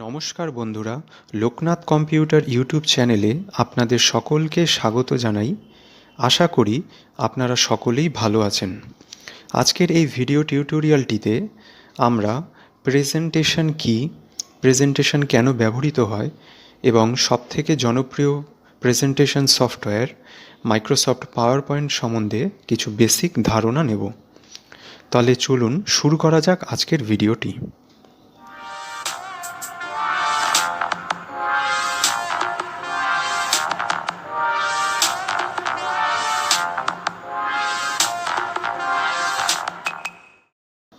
নমস্কার বন্ধুরা, Loknath computer YouTube চ্যানেলে আপনাদের সকলকে স্বাগত জানাই। আশা করি আপনারা সকলেই ভালো আছেন। আজকের এই ভিডিও টিউটোরিয়ালটিতে আমরা প্রেজেন্টেশন কী, প্রেজেন্টেশন কেন ব্যবহৃত হয় এবং সবথেকে জনপ্রিয় presentation software Microsoft power point সম্বন্ধে কিছু বেসিক ধারণা নেব। তাহলে চলুন শুরু করা যাক আজকের ভিডিওটি।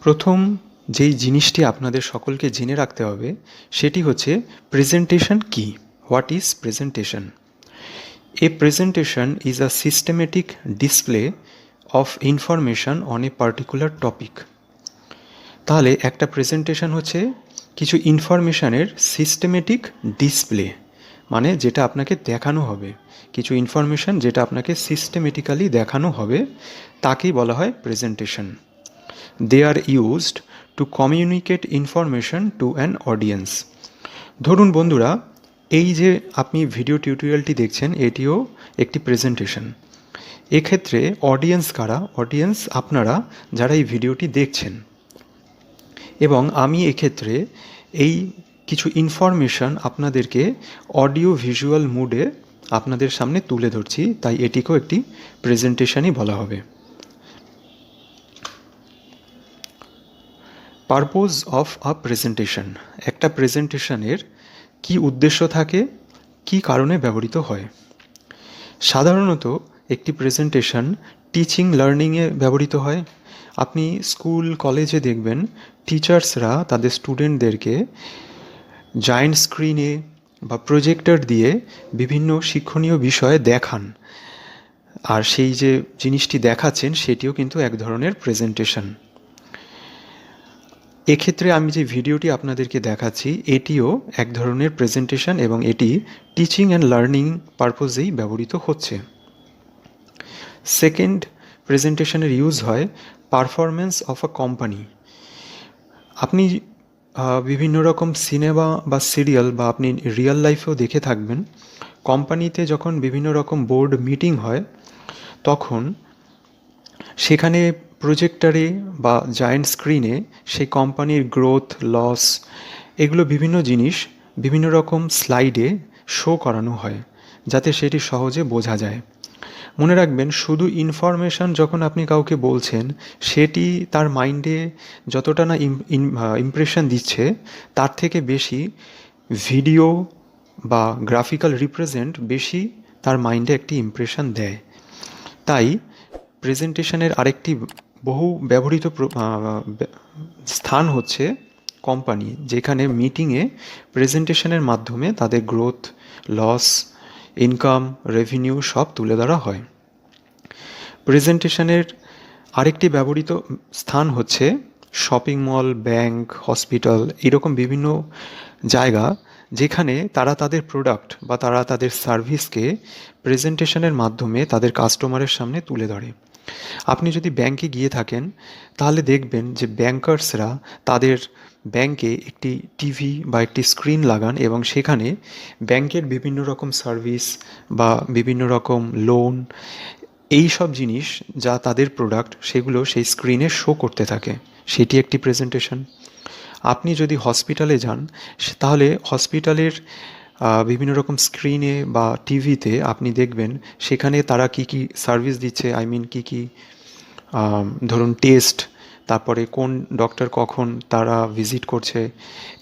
প্রথম যেই জিনিসটি আপনাদের সকলকে জেনে রাখতে হবে সেটি হচ্ছে প্রেজেন্টেশন কী। What is presentation? A presentation is a systematic display of information on a particular topic. তাহলে একটা প্রেজেন্টেশন হচ্ছে কিছু ইনফরমেশানের সিস্টেমেটিক ডিসপ্লে, মানে যেটা আপনাকে দেখানো হবে, কিছু ইনফরমেশান যেটা আপনাকে সিস্টেমেটিক্যালি দেখানো হবে, তাকেই বলা হয় presentation. They are used to communicate information to an audience. ধরুন বন্ধুরা, এই যে আপনি ভিডিও টিউটোরিয়ালটি দেখছেন এটিও একটি প্রেজেন্টেশন। এক্ষেত্রে অডিয়েন্স কারা? অডিয়েন্স আপনারা যারা এই ভিডিওটি দেখছেন, এবং আমি এক্ষেত্রে এই কিছু ইনফরমেশন আপনাদেরকে অডিও ভিজুয়াল মুডে আপনাদের সামনে তুলে ধরছি, তাই এটিকেও একটি প্রেজেন্টেশনই বলা হবে। পারপোজ অফ আ প্রেজেন্টেশন, একটা প্রেজেন্টেশনের কি উদ্দেশ্য থাকে, কি কারণে ব্যবহৃত হয়। সাধারণত একটি প্রেজেন্টেশন টিচিং লার্নিংয়ে ব্যবহৃত হয়। আপনি স্কুল কলেজে দেখবেন টিচার্সরা তাদের স্টুডেন্টদেরকে জায়ান্ট স্ক্রিনে বা প্রজেক্টর দিয়ে বিভিন্ন শিক্ষণীয় বিষয় দেখান, আর সেই যে জিনিসটি দেখাচ্ছেন সেটিও কিন্তু এক ধরনের প্রেজেন্টেশন। এক্ষেত্রে আমি যে ভিডিওটি আপনাদেরকে দেখাচ্ছি এটিও এক ধরনের প্রেজেন্টেশন, এবং এটি টিচিং অ্যান্ড লার্নিং পারপোজেই ব্যবহৃত হচ্ছে। সেকেন্ড প্রেজেন্টেশনের ইউজ হয় পারফরমেন্স অফ আ কোম্পানি। আপনি বিভিন্ন রকম সিনেমা বা সিরিয়াল বা আপনি রিয়েল লাইফেও দেখে থাকবেন, কোম্পানিতে যখন বিভিন্ন রকম বোর্ড মিটিং হয় তখন সেখানে প্রজেক্টরে বা জায়ান্ট স্ক্রিনে সেই কোম্পানির গ্রোথ, লস, এগুলো বিভিন্ন জিনিস বিভিন্ন রকম স্লাইডে শো করানো হয় যাতে সেটি সহজে বোঝা যায়। মনে রাখবেন, শুধু ইনফরমেশান যখন আপনি কাউকে বলছেন সেটি তার মাইন্ডে যতটা না ইমপ্রেশন দিচ্ছে, তার থেকে বেশি ভিডিও বা গ্রাফিক্যাল রিপ্রেজেন্ট বেশি তার মাইন্ডে একটি ইমপ্রেশন দেয়। তাই প্রেজেন্টেশনের আরেকটি বহু ব্যবহৃত স্থান হচ্ছে কোম্পানি, যেখানে মিটিংয়ে প্রেজেন্টেশনের মাধ্যমে তাদের গ্রোথ, লস, ইনকাম, রেভিনিউ সব তুলে ধরা হয়। প্রেজেন্টেশনের আরেকটি ব্যবহৃত স্থান হচ্ছে শপিং মল, ব্যাংক, হসপিটাল, এরকম বিভিন্ন জায়গা যেখানে তারা তাদের প্রোডাক্ট বা তারা তাদের সার্ভিসকে প্রেজেন্টেশনের মাধ্যমে তাদের কাস্টমারের সামনে তুলে ধরে। আপনি যদি ব্যাংকে গিয়ে থাকেন তাহলে দেখবেন যে ব্যাংকার্সরা তাদের ব্যাংকে একটি টিভি বা একটি স্ক্রিন লাগান, এবং সেখানে ব্যাংকের বিভিন্ন রকম সার্ভিস বা বিভিন্ন রকম লোন, এই সব জিনিস যা তাদের প্রোডাক্ট সেগুলো সেই স্ক্রিনে শো করতে থাকে, সেটি একটি প্রেজেন্টেশন। আপনি যদি হসপিটালে যান তাহলে হসপিটালের বিভিন্ন রকম স্ক্রিনে বা টিভিতে আপনি দেখবেন সেখানে তারা কি কি সার্ভিস দিচ্ছে, কি কি ধরুন টেস্ট, তারপরে কোন ডক্টর কখন তারা ভিজিট করছে,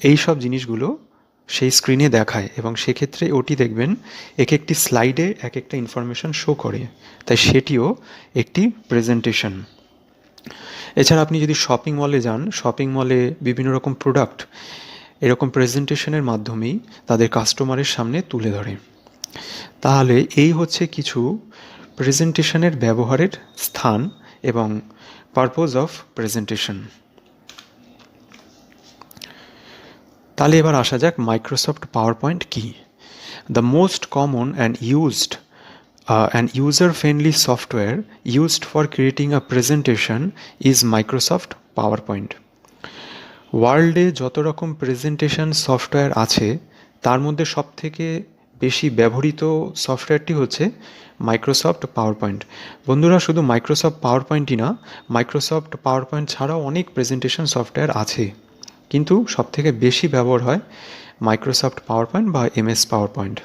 এই সব জিনিসগুলো সেই স্ক্রিনে দেখায়, এবং সেক্ষেত্রে ওটি দেখবেন এক একটি স্লাইডে এক একটা ইনফরমেশান শো করে, তাই সেটিও একটি প্রেজেন্টেশন। এছাড়া আপনি যদি শপিং মলে যান, শপিং মলে বিভিন্ন রকম প্রোডাক্ট এরকম প্রেজেন্টেশনের মাধ্যমেই তাদের কাস্টমারের সামনে তুলে ধরে। তাহলে এই হচ্ছে কিছু প্রেজেন্টেশনের ব্যবহারের স্থান এবং পারপোজ অফ প্রেজেন্টেশন। তাহলে এবার আসা যাক মাইক্রোসফট পাওয়ার পয়েন্ট কী। The most common and used an user-friendly software used for creating a presentation is Microsoft PowerPoint. ওয়ার্ল্ডে যত রকম প্রেজেন্টেশন সফটওয়্যার আছে তার মধ্যে সবথেকে বেশি ব্যবহৃত সফটওয়্যারটি হচ্ছে মাইক্রোসফট পাওয়ার পয়েন্ট। বন্ধুরা, শুধু মাইক্রোসফট পাওয়ার পয়েন্টই না, মাইক্রোসফট পাওয়ার পয়েন্ট ছাড়াও অনেক প্রেজেন্টেশন সফটওয়্যার আছে, কিন্তু সবথেকে বেশি ব্যবহার হয় মাইক্রোসফট পাওয়ার পয়েন্ট বা MS power point.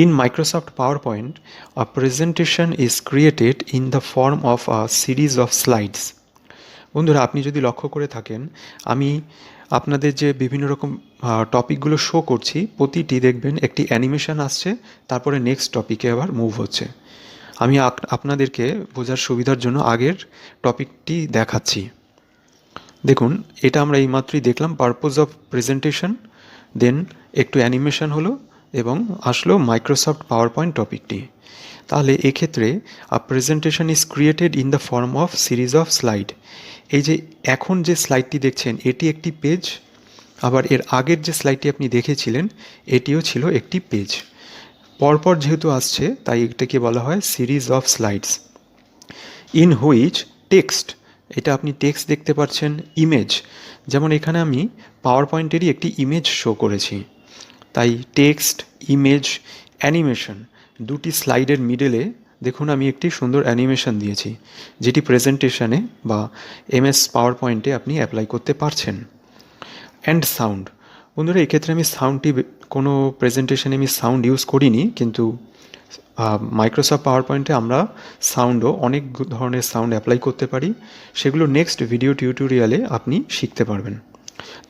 In Microsoft PowerPoint, a presentation is created in the form of a series of slides. বন্ধুরা, আপনি যদি লক্ষ্য করে থাকেন, আমি আপনাদের যে বিভিন্ন রকম টপিকগুলো শো করছি, প্রতিটি দেখবেন একটি অ্যানিমেশন আসছে, তারপরে নেক্সট টপিকে আবার মুভ হচ্ছে। আমি আপনাদেরকে বোঝার সুবিধার জন্য আগের টপিকটি দেখাচ্ছি। দেখুন, এটা আমরা এইমাত্রই দেখলাম, পারপোজ অফ প্রেজেন্টেশন, দেন একটু অ্যানিমেশন হলো এবং আসলো মাইক্রোসফট পাওয়ার পয়েন্ট টপিকটি। তাহলে এক্ষেত্রে a presentation is created in the form of series of slide. এই যে এখন যে স্লাইডটি দেখছেন এটি একটি পেজ, আবার এর আগের যে স্লাইডটি আপনি দেখেছিলেন এটিও ছিল একটি পেজ। পরপর যেহেতু আসছে তাই এটাকে বলা হয় series of slides. In which text, এটা আপনি টেক্সট দেখতে পাচ্ছেন, ইমেজ, যেমন এখানে আমি পাওয়ার পয়েন্টেরই একটি ইমেজ শো করেছি, তাই টেক্সট, ইমেজ, অ্যানিমেশন, দুটি স্লাইডের মিডলে দেখুন আমি একটি সুন্দর অ্যানিমেশন দিয়েছি, যেটি প্রেজেন্টেশনে বা এমএস পাওয়ার পয়েন্টে আপনি অ্যাপ্লাই করতে পারছেন। অ্যান্ড সাউন্ড, বন্ধুরা এক্ষেত্রে আমি সাউন্ডটি কোনো প্রেজেন্টেশনে আমি সাউন্ড ইউজ করিনি, কিন্তু মাইক্রোসফট পাওয়ার পয়েন্টে আমরা সাউন্ডও অনেক ধরনের সাউন্ড অ্যাপ্লাই করতে পারি, সেগুলো নেক্সট ভিডিও টিউটোরিয়ালে আপনি শিখতে পারবেন।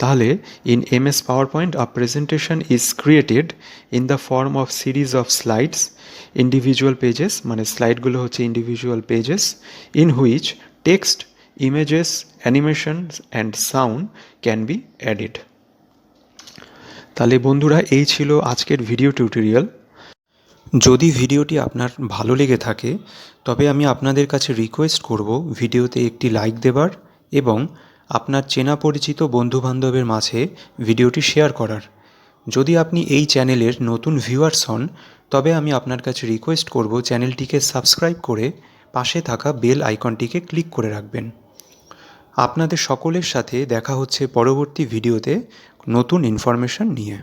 তাহলে in MS power point a presentation is created in the form of series of slides, individual pages, মানে স্লাইডগুলো হচ্ছে individual pages, in which text, images, animations and sound can be added. তাহলে বন্ধুরা, এই ছিল আজকের ভিডিও টিউটোরিয়াল। যদি ভিডিওটি আপনার ভালো লেগে থাকে তবে আমি আপনাদের কাছে রিকোয়েস্ট করব ভিডিওতে একটি লাইক দেবার এবং আপনার চেনা পরিচিত বন্ধুবান্ধবের মাঝে ভিডিওটি শেয়ার করার। যদি আপনি এই চ্যানেলের নতুন ভিউয়ার্স হন তবে আমি আপনার কাছে রিকোয়েস্ট করব চ্যানেলটিকে সাবস্ক্রাইব করে পাশে থাকা বেল আইকনটিকে ক্লিক করে রাখবেন। আপনাদের সকলের সাথে দেখা হচ্ছে পরবর্তী ভিডিওতে নতুন ইনফরমেশন নিয়ে।